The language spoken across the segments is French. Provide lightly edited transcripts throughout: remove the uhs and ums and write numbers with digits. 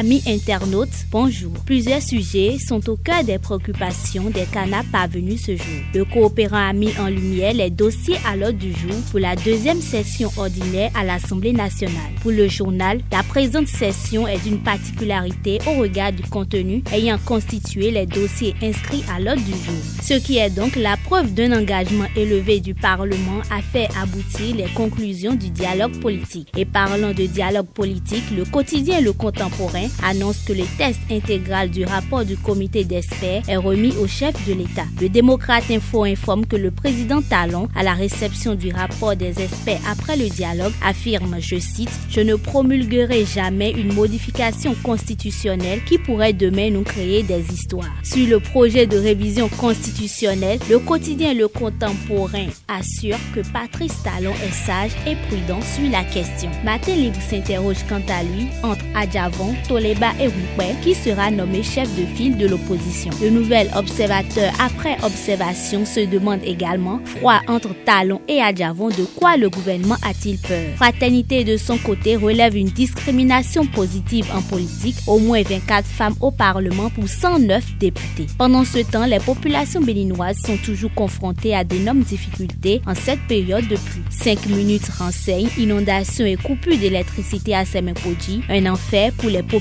Amis internautes, bonjour. Plusieurs sujets sont au cœur des préoccupations des CANAP parvenus ce jour. Le coopérant a mis en lumière les dossiers à l'ordre du jour pour la deuxième session ordinaire à l'Assemblée nationale. Pour le journal, la présente session est d'une particularité au regard du contenu ayant constitué les dossiers inscrits à l'ordre du jour. Ce qui est donc la preuve d'un engagement élevé du Parlement à faire aboutir les conclusions du dialogue politique. Et parlant de dialogue politique, le quotidien Le Contemporain annonce que le test intégral du rapport du comité d'experts est remis au chef de l'État. Le Démocrate Info informe que le président Talon, à la réception du rapport des experts après le dialogue, affirme, je cite, « Je ne promulguerai jamais une modification constitutionnelle qui pourrait demain nous créer des histoires ». Sur le projet de révision constitutionnelle, le quotidien Le Contemporain assure que Patrice Talon est sage et prudent sur la question. Matin Libre s'interroge quant à lui entre Adjavon, Toleba et Wikwe, qui sera nommé chef de file de l'opposition. Le nouvel observateur après observation se demande également, froid entre Talon et Adjavon, de quoi le gouvernement a-t-il peur? Fraternité de son côté relève une discrimination positive en politique, au moins 24 femmes au Parlement pour 109 députés. Pendant ce temps, les populations béninoises sont toujours confrontées à d'énormes difficultés en cette période de pluie. 5 minutes renseignent inondations et coupures d'électricité à Semenkodji, un enfer pour les populations.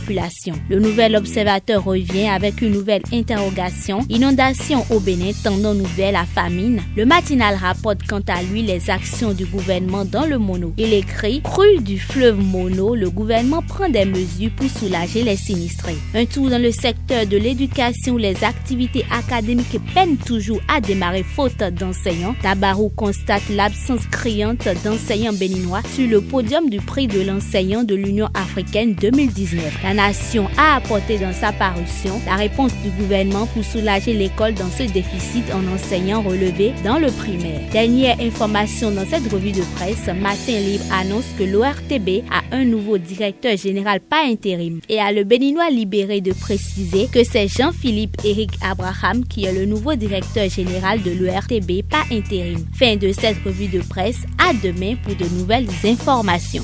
Le nouvel observateur revient avec une nouvelle interrogation, inondation au Bénin tendant nouvelle à famine. Le matinal rapporte quant à lui les actions du gouvernement dans le Mono. Il écrit, crue du fleuve Mono, le gouvernement prend des mesures pour soulager les sinistrés. Un tour dans le secteur de l'éducation où les activités académiques peinent toujours à démarrer faute d'enseignants. Tabarou constate l'absence criante d'enseignants béninois sur le podium du prix de l'enseignant de l'Union africaine 2019. La nation a apporté dans sa parution la réponse du gouvernement pour soulager l'école dans ce déficit en enseignants relevé dans le primaire. Dernière information dans cette revue de presse, Matin Libre annonce que l'ORTB a un nouveau directeur général pas intérim et a le Béninois libéré de préciser que c'est Jean-Philippe Eric Abraham qui est le nouveau directeur général de l'ORTB pas intérim. Fin de cette revue de presse, à demain pour de nouvelles informations.